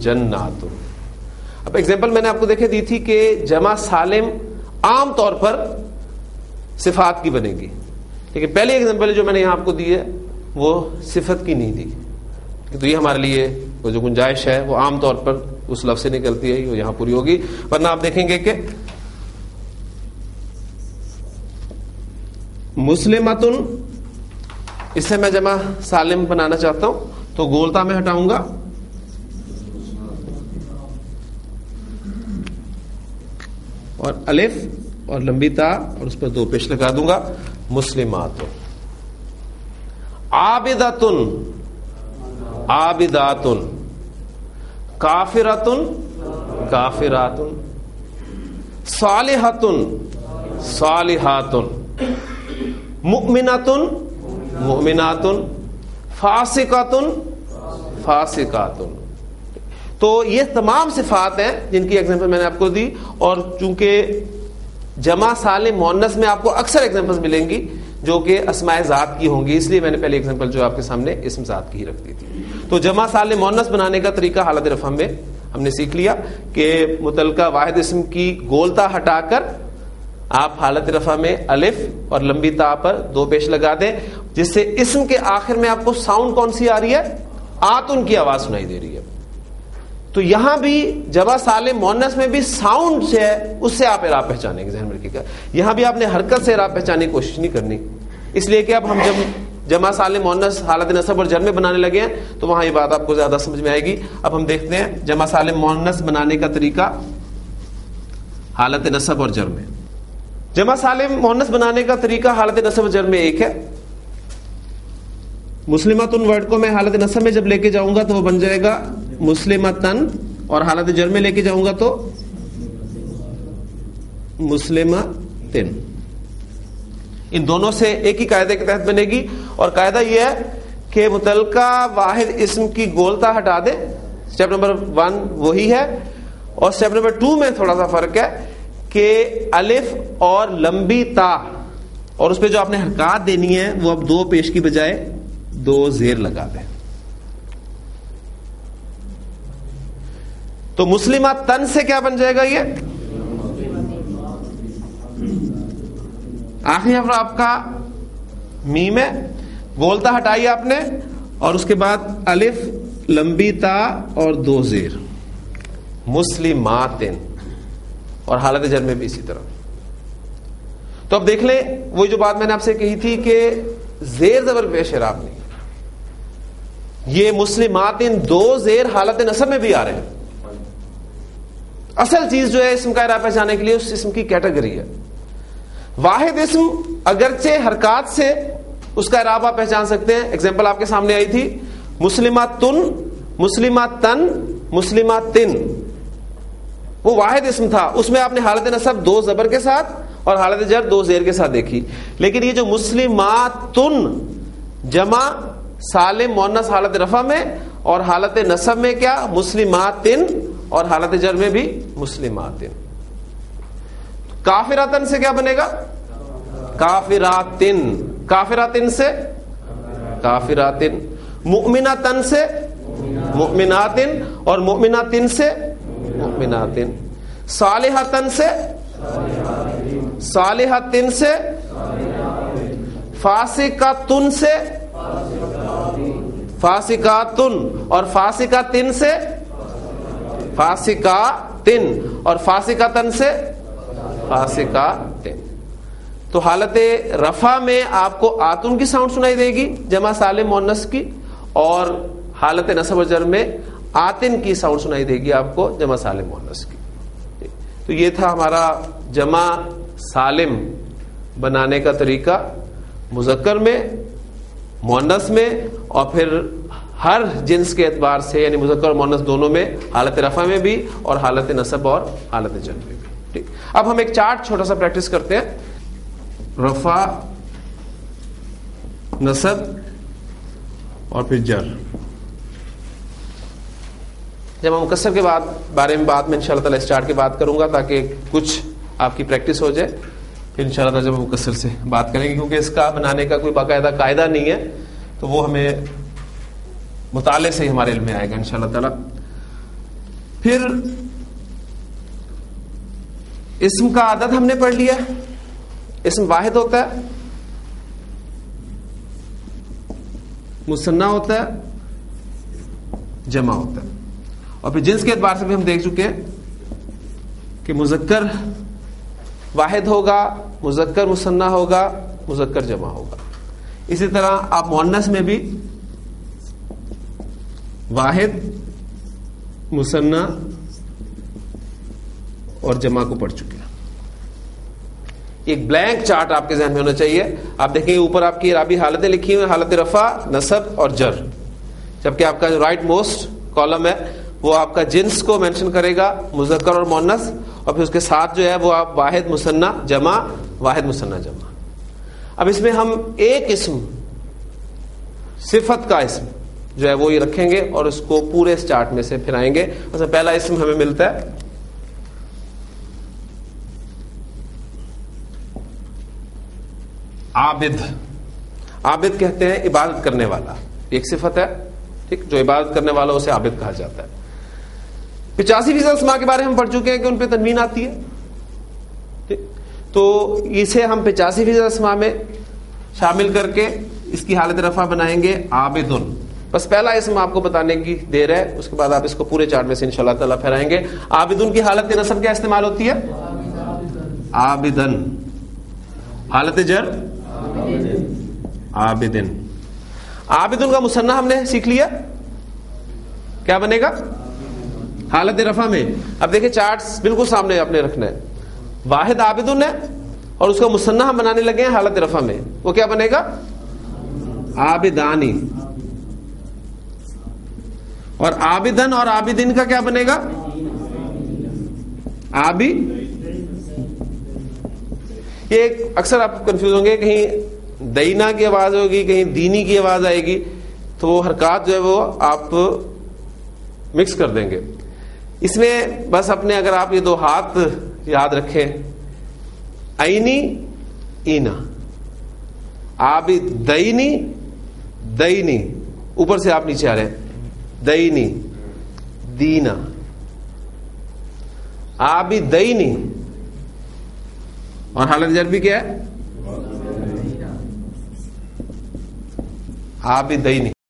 جنات. اب ایگزامپل میں نے آپ کو دیکھے دی تھی کہ جمع سالم عام طور پر صفات کی بنے گی، لیکن پہلی ایگزامپل جو میں نے یہاں آپ کو دی ہے وہ صفت کی نہیں دی. تو یہ ہمارے لیے وہ جو گنجائش ہے وہ عام طور پر اس لفظ سے نکلتی ہے، وہ یہاں پوری ہوگی. ورنہ آپ دیکھیں گے کہ مسلمتن، اس سے میں جمع سالم بنانا چاہتا ہوں تو گولتا میں ہٹاؤں گا، اور الف اور لمبی تا اور اس پر دو پیش لگا دوں گا. مسلماتن. عابداتن، عابداتن. کافراتن، کافراتن. صالحاتن، صالحاتن. مؤمناتن، مؤمناتن. فاسقاتن، فاسقاتن. تو یہ تمام صفات ہیں جن کی ایگزامپل میں نے آپ کو دی. اور چونکہ جمع سالم مؤنث میں آپ کو اکثر ایگزامپلز ملیں گی جو کہ اسماء ذات کی ہوں گی، اس لیے میں نے پہلی ایگزامپل جو آپ کے سامنے اسم ذات کی ہی رکھ دی تھی. تو جمع سالم مؤنث بنانے کا طریقہ حالت رفع میں ہم نے سیکھ لیا کہ متعلقہ واحد اسم کی گولتا ہٹا کر آپ حالت رفع میں الف اور لمبی تا پر دو پیش لگا دیں، جس سے اسم کے آخر میں آپ کو ساؤنڈ کون سی آ رہی ہے؟ آتن کی آواز سنائی دے رہی ہے. تو یہاں بھی جمع سالم مؤنث میں بھی ساؤنڈ سے ہے، اس سے آپ اعراب پہچانیں گے. ذہن میں رکھیے گا یہاں بھی آپ نے حرکت سے اعراب پہچاننے کی کوشش نہیں کرنی، اس لیے کہ اب ہم جب جمع سالم مؤنث حالت نصب اور جر میں بنانے لگے ہیں تو وہاں یہ بات آپ کو زیادہ سمجھ میں آئے گی. اب ہم دیکھتے ہیں جمع سالم مؤنث بنانے کا طریقہ حالت نصب اور جر میں. جمع سالم مؤنث بنانے کا طریقہ حالت نصب اور جر میں ایک ہے. مسلمتن ورڈ کو میں حالت نصب میں جب لے کے جاؤں گا تو وہ بن جائے گا مسلمتن، اور حالت جر میں لے کے جاؤں گا تو مسلمتن. ان دونوں سے ایک ہی قاعدے کے تحت بنے گی، اور قاعدہ یہ ہے کہ متعلقہ واحد اسم کی گولتا ہٹا دے. اسٹیپ نمبر 1 وہی ہے، اور اسٹیپ نمبر 2 میں تھوڑا سا فرق ہے کہ الف اور لمبی تا اور اس پہ جو آپ نے حرکات دینی ہے وہ اب دو پیش کی بجائے دو زیر لگا دیں. تو مسلمہ تن سے کیا بن جائے گا؟ یہ آخری حرف آپ کا میم ہے، گولتا ہٹائی آپ نے، اور اس کے بعد الف لمبی تا اور دو زیر. مسلماتن، اور حالت جر میں بھی اسی طرح. تو اب دیکھ لیں وہ جو بات میں نے آپ سے کہی تھی کہ زیر زبر پیش اعراب نہیں، یہ مسلماتن دو زیر حالت نصب میں بھی آ رہے ہیں. اصل چیز جو ہے اسم کا اعراب پہچانے کے لیے اس اسم کی کیٹیگری ہے. واحد اسم اگرچہ حرکات سے اس کا اعراب آپ پہچان سکتے ہیں. ایگزامپل آپ کے سامنے آئی تھی مسلماتن، مسلماتن، مسلماتن. وہ واحد اسم تھا، اس میں آپ نے حالت نصب دو زبر کے ساتھ اور حالت جر دو زیر کے ساتھ دیکھی. لیکن یہ جو مسلماتن جمع سالم مؤنث حالت رفع میں اور حالت نصب میں کیا؟ مسلماتن، اور حالت جر میں بھی مسلماتن. کافراتن سے کیا بنے گا؟ کافراتن. کافراتن سے کافراتن. مؤمناتن سے مؤمناتن، اور مؤمناتن سے مؤمناتن. صالحاتن سے صالحاتن سے. فاسقاتن سے فاسقاتن، اور فاسقاتن سے فاسقاتن، اور فاسقاتن سے فاسقاتن. تو حالت رفع میں آپ کو آتن کی ساؤنڈ سنائی دے گی جمع سالم مؤنث کی، اور حالت نصب و جر میں آتن کی ساؤنڈ سنائی دے گی آپ کو جمع سالم مؤنث کی. تو یہ تھا ہمارا جمع سالم بنانے کا طریقہ مذکر میں، مؤنث میں، اور پھر ہر جنس کے اعتبار سے یعنی مذکر اور مؤنث دونوں میں، حالت رفع میں بھی اور حالت نصب اور حالت جر میں بھی. ٹھیک، اب ہم ایک چارٹ چھوٹا سا پریکٹس کرتے ہیں. رفع، نصب اور پھر جر. جب ہم مکسر کے بارے میں بات میں انشاءاللہ تعالی اس چارٹ کی بات کروں گا تاکہ کچھ آپ کی پریکٹس ہو جائے. پھر انشاءاللہ تعالی جب ہم مکسر سے بات کریں گے، کیونکہ اس کا بنانے کا کوئی باقاعدہ قاعدہ نہیں ہے، تو وہ ہمیں مطالعے سے ہی ہمارے علم میں آئے گا انشاءاللہ تعالی. پھر اسم کا عدد ہم نے پڑھ لیا. اسم واحد ہوتا ہے, مثنیٰ ہوتا ہے, جمع ہوتا ہے. اور پھر جنس کے اعتبار سے بھی ہم دیکھ چکے ہیں کہ مذکر واحد ہوگا, مذکر مثنیٰ ہوگا, مذکر جمع ہوگا. اسی طرح آپ مؤنث میں بھی واحد, مثنیٰ اور جمع کو پڑھ چکے ہیں. ایک بلینک چارٹ آپ کے ذہن میں ہونا چاہیے. آپ دیکھیں اوپر آپ کی اعرابی حالتیں لکھی ہوئی ہیں, حالت رفع, نصب اور جر. جبکہ آپ کا جو رائٹ موسٹ کالم ہے وہ آپ کا جنس کو مینشن کرے گا, مذکر اور مؤنث, اور پھر اس کے ساتھ جو ہے وہ آپ واحد مثنیٰ جمع, واحد مثنیٰ جمع. اب اس میں ہم ایک اسم, صفت کا اسم جو ہے وہ یہ رکھیں گے اور اس کو پورے اس چارٹ میں سے پھر آئیں گے. مثلا پہلا اسم ہمیں ملتا ہے عابد. عابد کہتے ہیں عبادت کرنے والا, ایک صفت ہے, ٹھیک, جو عبادت کرنے والا اسے عابد کہا جاتا ہے. 85% اسماء کے بارے میں ہم پڑھ چکے ہیں کہ ان پہ تنوین آتی ہے, ٹھیک, تو اسے ہم 85% اسماء میں شامل کر کے اس کی حالت رفع بنائیں گے عابدن. بس پہلا اسم آپ کو بتانے کی دیر ہے, اس کے بعد آپ اس کو پورے چارٹ میں سے انشاءاللہ تعالیٰ پھیرائیں گے. عابدن کی حالت نصب کیا استعمال ہوتی ہے؟ عابدن. حالت جر عابدن. عابدن کا مثنیٰ ہم نے سیکھ لیا, کیا بنے گا؟ حالت رفع میں. اب دیکھیں چارٹس بالکل سامنے آپ نے رکھنا ہے. واحد عابدن ہے اور اس کا مثنیٰ ہم بنانے لگے ہیں حالت رفع میں, وہ کیا بنے گا؟ عابدانی. اور عابدن اور عابدین کا کیا بنے گا؟ عابی. یہ اکثر آپ کنفیوز ہوں گے, کہیں دینا کی آواز ہوگی, کہیں دینی کی آواز آئے گی, تو وہ حرکات جو ہے وہ آپ مکس کر دیں گے. اس میں بس اپنے اگر آپ یہ دو ہاتھ یاد رکھیں, عینی اینا, عابد دینی دینی, اوپر سے آپ نیچے آ رہے ہیں, دینی دینا, عابد دینی. اور حالت جر بھی کیا ہے؟ عابدینی.